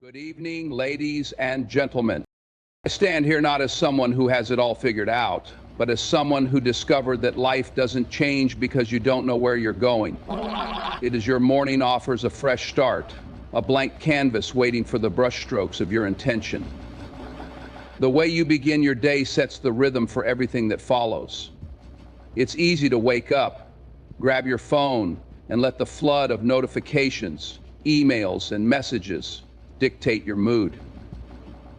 Good evening, ladies and gentlemen. I stand here not as someone who has it all figured out, but as someone who discovered that life doesn't change because you don't know where you're going. It is your morning offers a fresh start, a blank canvas waiting for the brushstrokes of your intention. The way you begin your day sets the rhythm for everything that follows. It's easy to wake up, grab your phone, and let the flood of notifications, emails, and messages dictate your mood.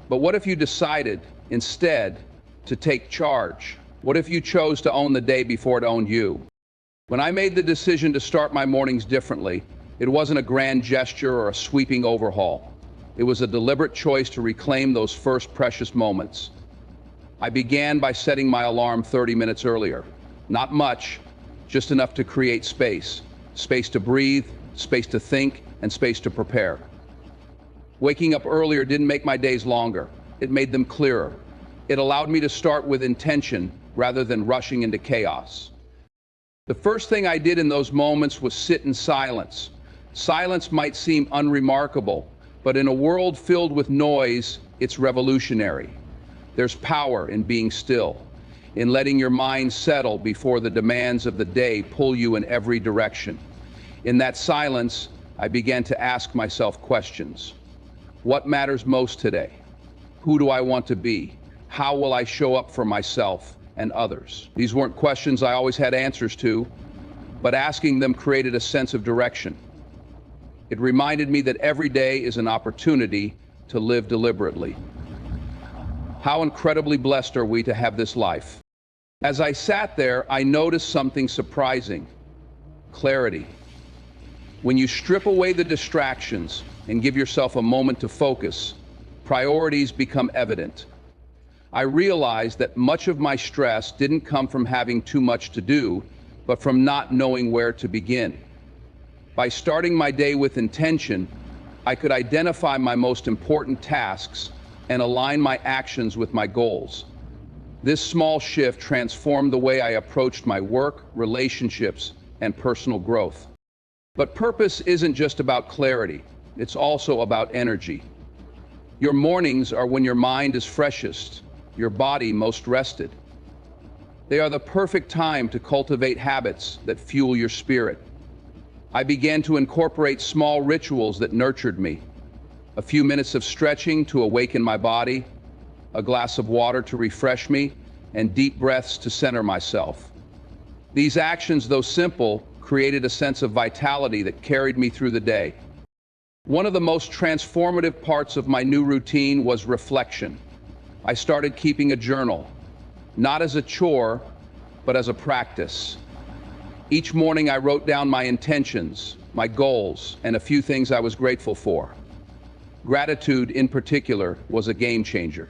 But what if you decided, instead, to take charge? What if you chose to own the day before it owned you? When I made the decision to start my mornings differently, it wasn't a grand gesture or a sweeping overhaul. It was a deliberate choice to reclaim those first precious moments. I began by setting my alarm 30 minutes earlier. Not much, just enough to create space. Space to breathe, space to think, and space to prepare. Waking up earlier didn't make my days longer. It made them clearer. It allowed me to start with intention rather than rushing into chaos. The first thing I did in those moments was sit in silence. Silence might seem unremarkable, but in a world filled with noise, it's revolutionary. There's power in being still, in letting your mind settle before the demands of the day pull you in every direction. In that silence, I began to ask myself questions. What matters most today? Who do I want to be? How will I show up for myself and others? These weren't questions I always had answers to, but asking them created a sense of direction. It reminded me that every day is an opportunity to live deliberately. How incredibly blessed are we to have this life? As I sat there, I noticed something surprising: clarity. When you strip away the distractions and give yourself a moment to focus, priorities become evident. I realized that much of my stress didn't come from having too much to do, but from not knowing where to begin. By starting my day with intention, I could identify my most important tasks and align my actions with my goals. This small shift transformed the way I approached my work, relationships, and personal growth. But purpose isn't just about clarity, it's also about energy. Your mornings are when your mind is freshest, your body most rested. They are the perfect time to cultivate habits that fuel your spirit. I began to incorporate small rituals that nurtured me. A few minutes of stretching to awaken my body, a glass of water to refresh me, and deep breaths to center myself. These actions, though simple, created a sense of vitality that carried me through the day. One of the most transformative parts of my new routine was reflection. I started keeping a journal, not as a chore, but as a practice. Each morning I wrote down my intentions, my goals, and a few things I was grateful for. Gratitude, in particular, was a game changer.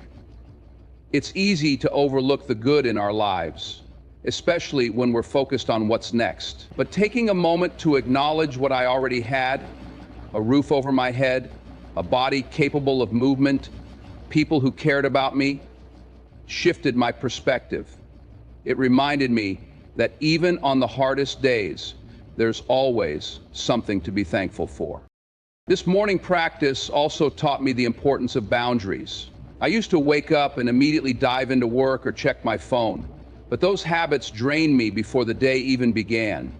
It's easy to overlook the good in our lives, especially when we're focused on what's next. But taking a moment to acknowledge what I already had, a roof over my head, a body capable of movement, people who cared about me, shifted my perspective. It reminded me that even on the hardest days, there's always something to be thankful for. This morning practice also taught me the importance of boundaries. I used to wake up and immediately dive into work or check my phone, but those habits drained me before the day even began.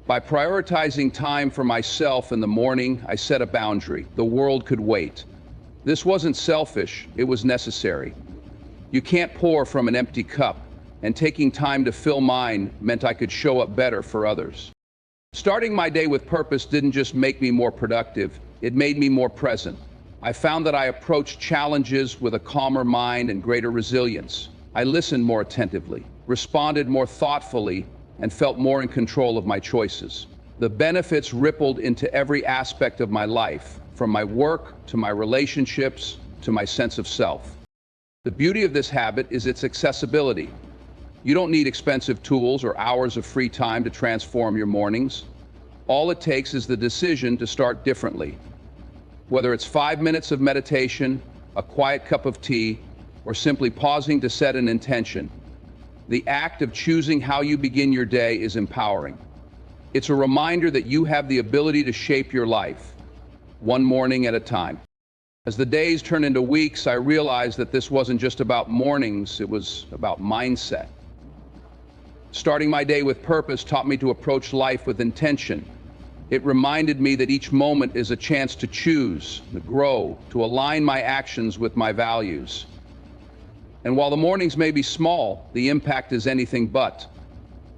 By prioritizing time for myself in the morning, I set a boundary. The world could wait. This wasn't selfish, it was necessary. You can't pour from an empty cup, and taking time to fill mine meant I could show up better for others. Starting my day with purpose didn't just make me more productive, it made me more present. I found that I approached challenges with a calmer mind and greater resilience. I listened more attentively, responded more thoughtfully, and felt more in control of my choices. The benefits rippled into every aspect of my life, from my work to my relationships to my sense of self. The beauty of this habit is its accessibility. You don't need expensive tools or hours of free time to transform your mornings. All it takes is the decision to start differently. Whether it's 5 minutes of meditation, a quiet cup of tea, or simply pausing to set an intention, the act of choosing how you begin your day is empowering. It's a reminder that you have the ability to shape your life, one morning at a time. As the days turned into weeks, I realized that this wasn't just about mornings, it was about mindset. Starting my day with purpose taught me to approach life with intention. It reminded me that each moment is a chance to choose, to grow, to align my actions with my values. And while the mornings may be small, the impact is anything but.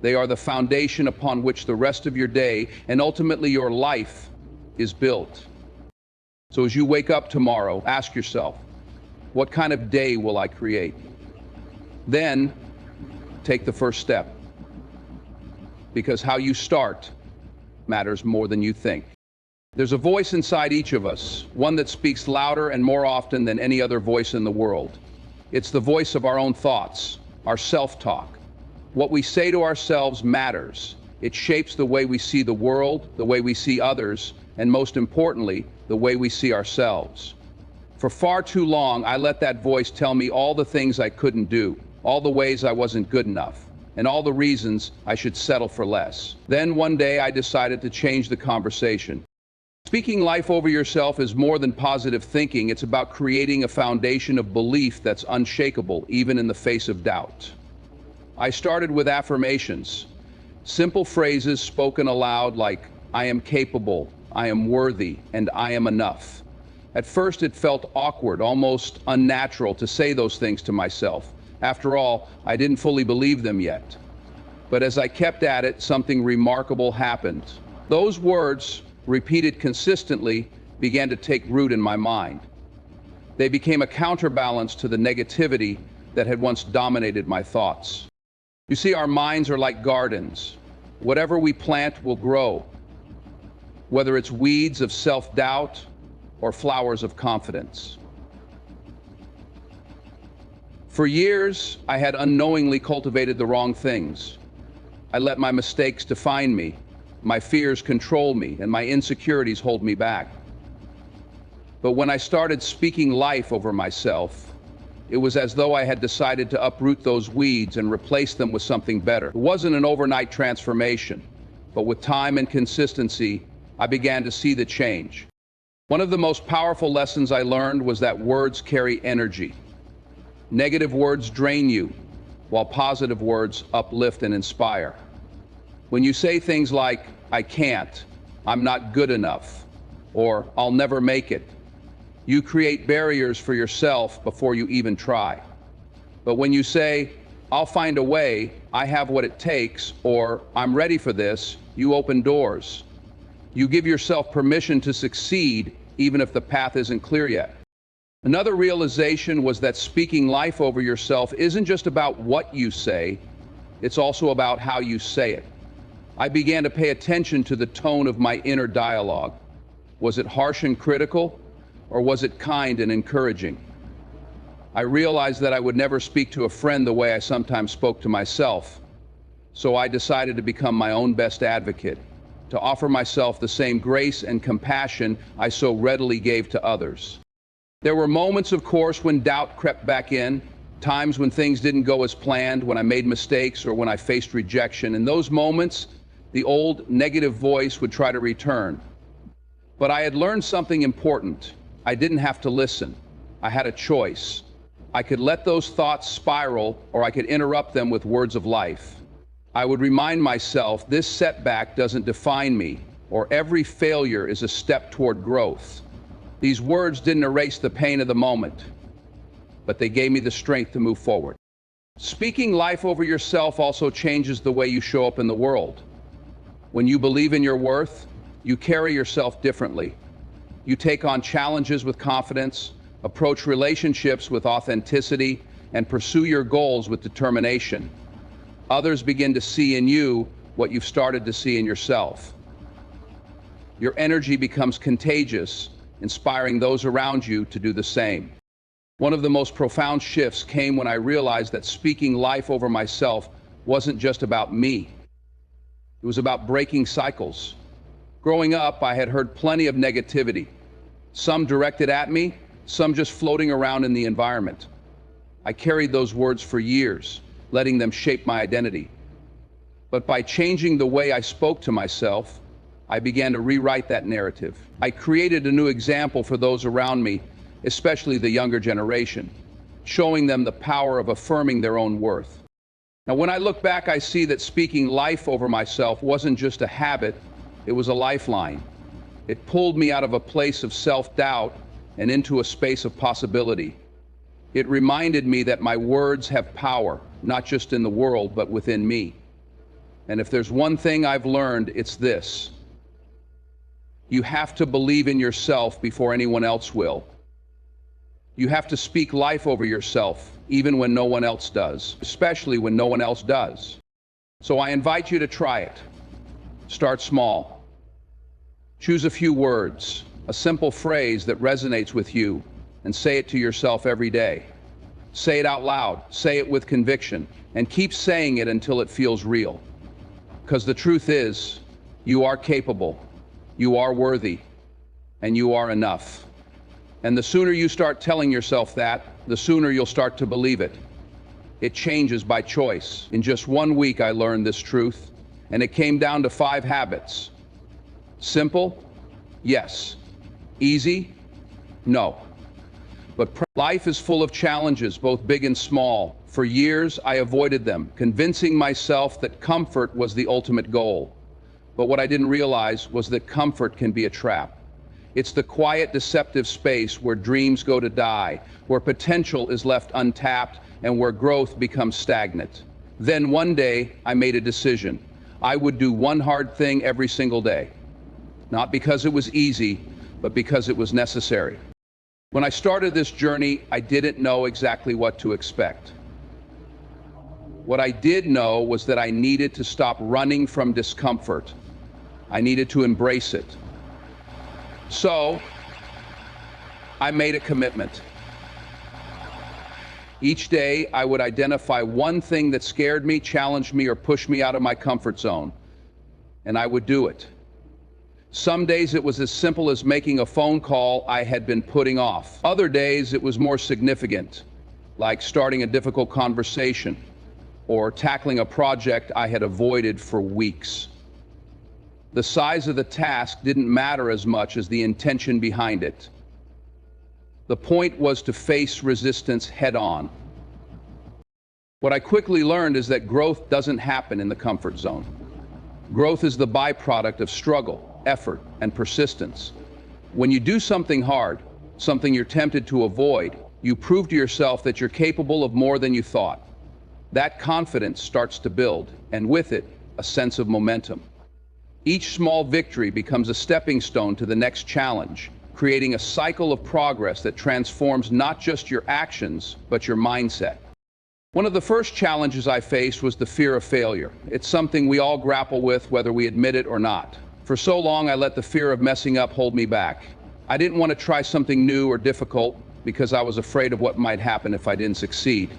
They are the foundation upon which the rest of your day and ultimately your life is built. So as you wake up tomorrow, ask yourself, what kind of day will I create? Then take the first step. Because how you start matters more than you think. There's a voice inside each of us, one that speaks louder and more often than any other voice in the world. It's the voice of our own thoughts, our self-talk. What we say to ourselves matters. It shapes the way we see the world, the way we see others, and most importantly, the way we see ourselves. For far too long, I let that voice tell me all the things I couldn't do, all the ways I wasn't good enough, and all the reasons I should settle for less. Then one day I decided to change the conversation. Speaking life over yourself is more than positive thinking. It's about creating a foundation of belief that's unshakable, even in the face of doubt. I started with affirmations, simple phrases spoken aloud like, I am capable, I am worthy, and I am enough. At first it felt awkward, almost unnatural to say those things to myself. After all, I didn't fully believe them yet. But as I kept at it, something remarkable happened. Those words, repeated consistently, began to take root in my mind. They became a counterbalance to the negativity that had once dominated my thoughts. You see, our minds are like gardens. Whatever we plant will grow, whether it's weeds of self-doubt or flowers of confidence. For years, I had unknowingly cultivated the wrong things. I let my mistakes define me, my fears control me, and my insecurities hold me back. But when I started speaking life over myself, it was as though I had decided to uproot those weeds and replace them with something better. It wasn't an overnight transformation, but with time and consistency, I began to see the change. One of the most powerful lessons I learned was that words carry energy. Negative words drain you, while positive words uplift and inspire. When you say things like, I can't, I'm not good enough, or I'll never make it, you create barriers for yourself before you even try. But when you say, I'll find a way, I have what it takes, or I'm ready for this, you open doors. You give yourself permission to succeed even if the path isn't clear yet. Another realization was that speaking life over yourself isn't just about what you say, it's also about how you say it. I began to pay attention to the tone of my inner dialogue. Was it harsh and critical, or was it kind and encouraging? I realized that I would never speak to a friend the way I sometimes spoke to myself, so I decided to become my own best advocate, to offer myself the same grace and compassion I so readily gave to others. There were moments, of course, when doubt crept back in, times when things didn't go as planned, when I made mistakes or when I faced rejection. In those moments, the old negative voice would try to return. But I had learned something important. I didn't have to listen. I had a choice. I could let those thoughts spiral, or I could interrupt them with words of life. I would remind myself, this setback doesn't define me, or every failure is a step toward growth. These words didn't erase the pain of the moment, but they gave me the strength to move forward. Speaking life over yourself also changes the way you show up in the world. When you believe in your worth, you carry yourself differently. You take on challenges with confidence, approach relationships with authenticity, and pursue your goals with determination. Others begin to see in you what you've started to see in yourself. Your energy becomes contagious, inspiring those around you to do the same. One of the most profound shifts came when I realized that speaking life over myself wasn't just about me. It was about breaking cycles. Growing up, I had heard plenty of negativity, some directed at me, some just floating around in the environment. I carried those words for years, letting them shape my identity. But by changing the way I spoke to myself, I began to rewrite that narrative. I created a new example for those around me, especially the younger generation, showing them the power of affirming their own worth. Now, when I look back, I see that speaking life over myself wasn't just a habit, it was a lifeline. It pulled me out of a place of self-doubt and into a space of possibility. It reminded me that my words have power, not just in the world, but within me. And if there's one thing I've learned, it's this: you have to believe in yourself before anyone else will. You have to speak life over yourself, even when no one else does, especially when no one else does. So I invite you to try it. Start small. Choose a few words, a simple phrase that resonates with you, and say it to yourself every day. Say it out loud, say it with conviction, and keep saying it until it feels real. Because the truth is, you are capable, you are worthy, and you are enough. And the sooner you start telling yourself that, the sooner you'll start to believe it. It changes by choice. In just 1 week, I learned this truth, and it came down to 5 habits. Simple? Yes. Easy? No. But life is full of challenges, both big and small. For years, I avoided them, convincing myself that comfort was the ultimate goal. But what I didn't realize was that comfort can be a trap. It's the quiet, deceptive space where dreams go to die, where potential is left untapped, and where growth becomes stagnant. Then one day, I made a decision. I would do one hard thing every single day. Not because it was easy, but because it was necessary. When I started this journey, I didn't know exactly what to expect. What I did know was that I needed to stop running from discomfort. I needed to embrace it. So, I made a commitment. Each day, I would identify one thing that scared me, challenged me, or pushed me out of my comfort zone, and I would do it. Some days it was as simple as making a phone call I had been putting off. Other days it was more significant, like starting a difficult conversation or tackling a project I had avoided for weeks. The size of the task didn't matter as much as the intention behind it. The point was to face resistance head on. What I quickly learned is that growth doesn't happen in the comfort zone. Growth is the byproduct of struggle, effort, and persistence. When you do something hard, something you're tempted to avoid, you prove to yourself that you're capable of more than you thought. That confidence starts to build, and with it, a sense of momentum. Each small victory becomes a stepping stone to the next challenge, creating a cycle of progress that transforms not just your actions, but your mindset. One of the first challenges I faced was the fear of failure. It's something we all grapple with, whether we admit it or not. For so long, I let the fear of messing up hold me back. I didn't want to try something new or difficult because I was afraid of what might happen if I didn't succeed.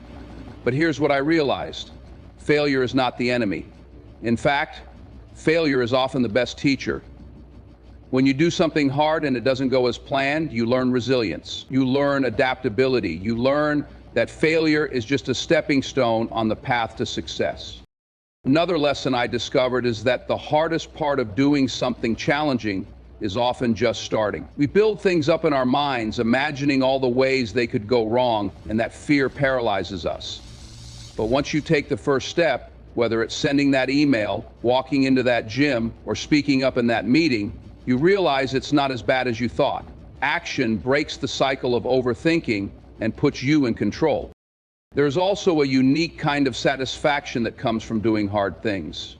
But here's what I realized. Failure is not the enemy. In fact, failure is often the best teacher. When you do something hard and it doesn't go as planned, you learn resilience. You learn adaptability. You learn that failure is just a stepping stone on the path to success. Another lesson I discovered is that the hardest part of doing something challenging is often just starting. We build things up in our minds, imagining all the ways they could go wrong, and that fear paralyzes us. But once you take the first step, whether it's sending that email, walking into that gym, or speaking up in that meeting, you realize it's not as bad as you thought. Action breaks the cycle of overthinking and puts you in control. There's also a unique kind of satisfaction that comes from doing hard things.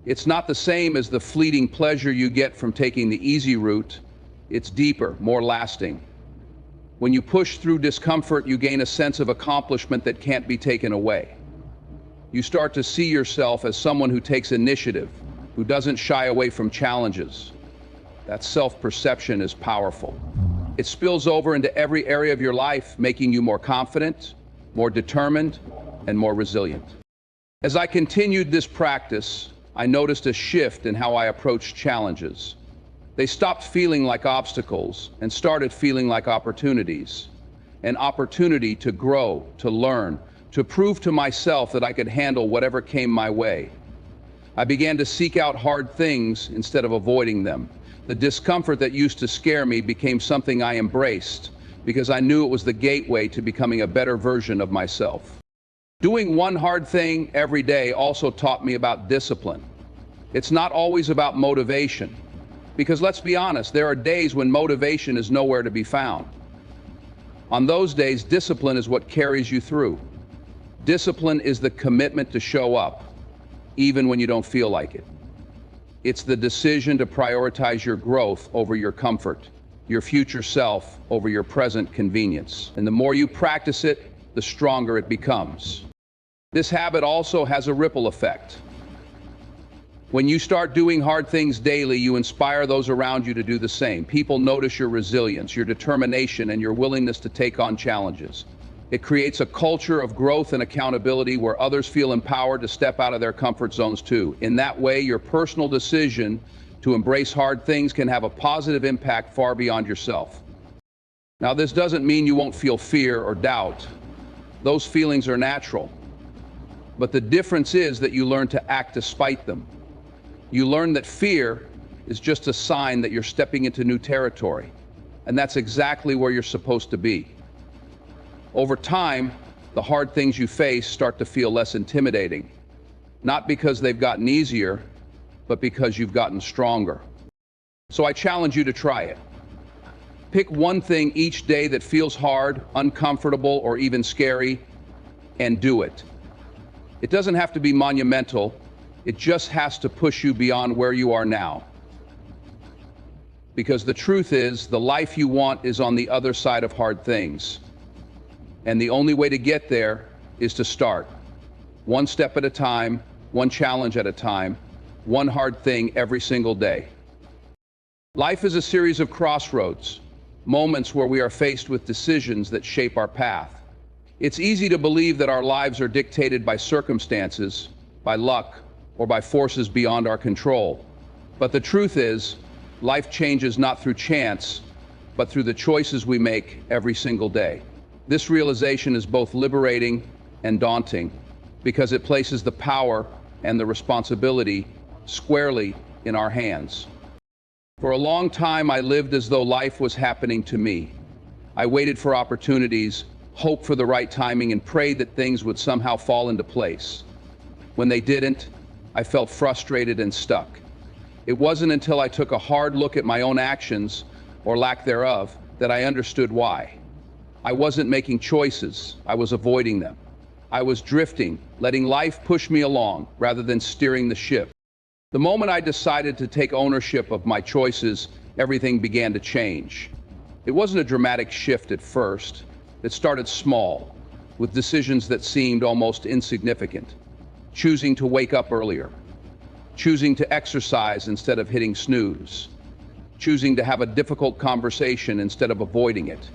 It's not the same as the fleeting pleasure you get from taking the easy route. It's deeper, more lasting. When you push through discomfort, you gain a sense of accomplishment that can't be taken away. You start to see yourself as someone who takes initiative, who doesn't shy away from challenges. That self-perception is powerful. It spills over into every area of your life, making you more confident, more determined, and more resilient. As I continued this practice, I noticed a shift in how I approached challenges. They stopped feeling like obstacles and started feeling like opportunities. An opportunity to grow, to learn, to prove to myself that I could handle whatever came my way. I began to seek out hard things instead of avoiding them. The discomfort that used to scare me became something I embraced, because I knew it was the gateway to becoming a better version of myself. Doing one hard thing every day also taught me about discipline. It's not always about motivation, because let's be honest, there are days when motivation is nowhere to be found. On those days, discipline is what carries you through. Discipline is the commitment to show up, even when you don't feel like it. It's the decision to prioritize your growth over your comfort, your future self over your present convenience. And the more you practice it, the stronger it becomes. This habit also has a ripple effect. When you start doing hard things daily, you inspire those around you to do the same. People notice your resilience, your determination, and your willingness to take on challenges. It creates a culture of growth and accountability where others feel empowered to step out of their comfort zones too. In that way, your personal decision to embrace hard things can have a positive impact far beyond yourself. Now, this doesn't mean you won't feel fear or doubt. Those feelings are natural. But the difference is that you learn to act despite them. You learn that fear is just a sign that you're stepping into new territory, and that's exactly where you're supposed to be. Over time, the hard things you face start to feel less intimidating, not because they've gotten easier, but because you've gotten stronger. So I challenge you to try it. Pick one thing each day that feels hard, uncomfortable, or even scary, and do it. It doesn't have to be monumental. It just has to push you beyond where you are now. Because the truth is, the life you want is on the other side of hard things. And the only way to get there is to start. One step at a time, one challenge at a time, one hard thing every single day. Life is a series of crossroads, moments where we are faced with decisions that shape our path. It's easy to believe that our lives are dictated by circumstances, by luck, or by forces beyond our control. But the truth is, life changes not through chance, but through the choices we make every single day. This realization is both liberating and daunting because it places the power and the responsibility squarely in our hands. For a long time, I lived as though life was happening to me. I waited for opportunities, hoped for the right timing, and prayed that things would somehow fall into place. When they didn't, I felt frustrated and stuck. It wasn't until I took a hard look at my own actions, or lack thereof, that I understood why. I wasn't making choices, I was avoiding them. I was drifting, letting life push me along rather than steering the ship. The moment I decided to take ownership of my choices, everything began to change. It wasn't a dramatic shift at first. It started small, with decisions that seemed almost insignificant. Choosing to wake up earlier, choosing to exercise instead of hitting snooze, choosing to have a difficult conversation instead of avoiding it.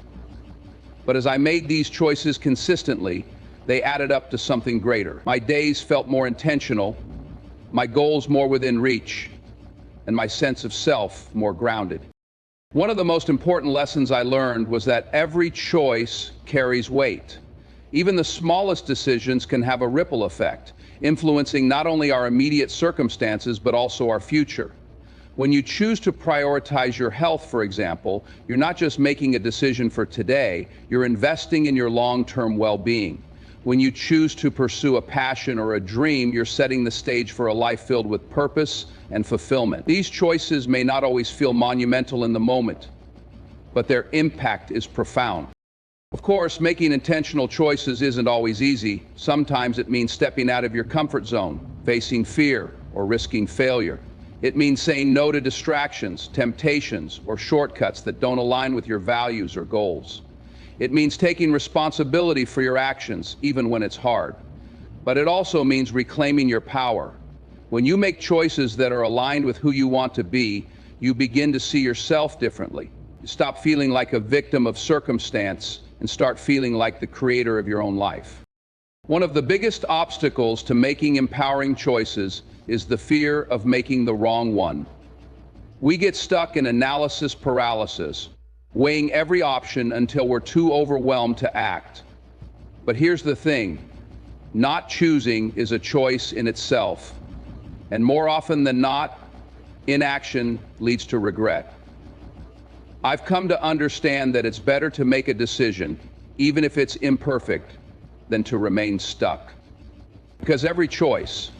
But as I made these choices consistently, they added up to something greater. My days felt more intentional, my goals more within reach, and my sense of self more grounded. One of the most important lessons I learned was that every choice carries weight. Even the smallest decisions can have a ripple effect, influencing not only our immediate circumstances, but also our future. When you choose to prioritize your health, for example, you're not just making a decision for today, you're investing in your long-term well-being. When you choose to pursue a passion or a dream, you're setting the stage for a life filled with purpose and fulfillment. These choices may not always feel monumental in the moment, but their impact is profound. Of course, making intentional choices isn't always easy. Sometimes it means stepping out of your comfort zone, facing fear, or risking failure. It means saying no to distractions, temptations, or shortcuts that don't align with your values or goals. It means taking responsibility for your actions, even when it's hard. But it also means reclaiming your power. When you make choices that are aligned with who you want to be, you begin to see yourself differently. You stop feeling like a victim of circumstance and start feeling like the creator of your own life. One of the biggest obstacles to making empowering choices is the fear of making the wrong one. We get stuck in analysis paralysis, weighing every option until we're too overwhelmed to act. But here's the thing, not choosing is a choice in itself. And more often than not, inaction leads to regret. I've come to understand that it's better to make a decision, even if it's imperfect, than to remain stuck. Because every choice,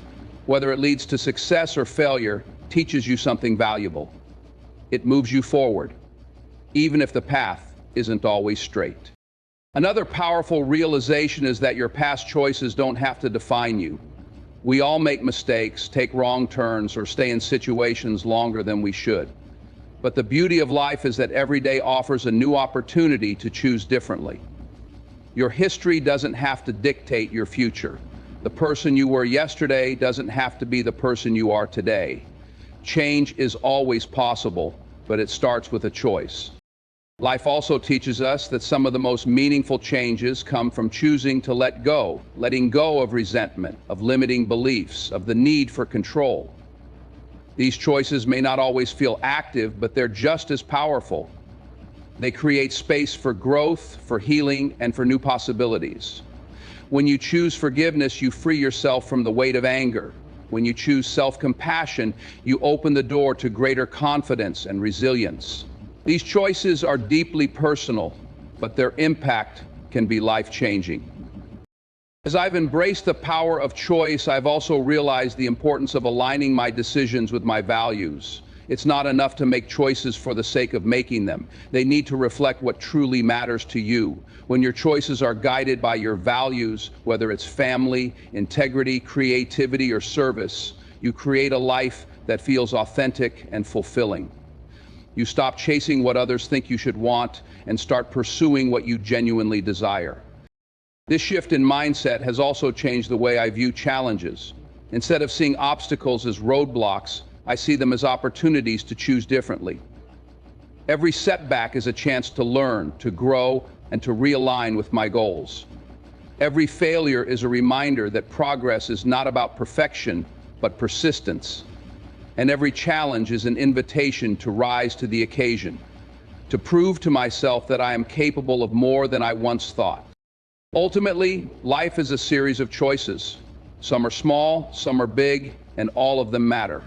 whether it leads to success or failure, teaches you something valuable. It moves you forward, even if the path isn't always straight. Another powerful realization is that your past choices don't have to define you. We all make mistakes, take wrong turns, or stay in situations longer than we should. But the beauty of life is that every day offers a new opportunity to choose differently. Your history doesn't have to dictate your future. The person you were yesterday doesn't have to be the person you are today. Change is always possible, but it starts with a choice. Life also teaches us that some of the most meaningful changes come from choosing to let go, letting go of resentment, of limiting beliefs, of the need for control. These choices may not always feel active, but they're just as powerful. They create space for growth, for healing, and for new possibilities. When you choose forgiveness, you free yourself from the weight of anger. When you choose self-compassion, you open the door to greater confidence and resilience. These choices are deeply personal, but their impact can be life-changing. As I've embraced the power of choice, I've also realized the importance of aligning my decisions with my values. It's not enough to make choices for the sake of making them. They need to reflect what truly matters to you. When your choices are guided by your values, whether it's family, integrity, creativity, or service, you create a life that feels authentic and fulfilling. You stop chasing what others think you should want and start pursuing what you genuinely desire. This shift in mindset has also changed the way I view challenges. Instead of seeing obstacles as roadblocks, I see them as opportunities to choose differently. Every setback is a chance to learn, to grow, and to realign with my goals. Every failure is a reminder that progress is not about perfection, but persistence. And every challenge is an invitation to rise to the occasion, to prove to myself that I am capable of more than I once thought. Ultimately, life is a series of choices. Some are small, some are big, and all of them matter.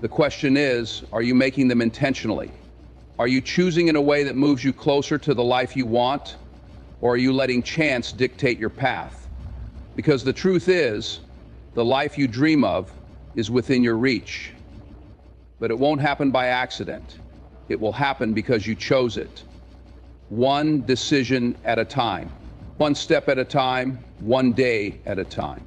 The question is, are you making them intentionally? Are you choosing in a way that moves you closer to the life you want? Or are you letting chance dictate your path? Because the truth is, the life you dream of is within your reach. But it won't happen by accident. It will happen because you chose it. One decision at a time. One step at a time, one day at a time.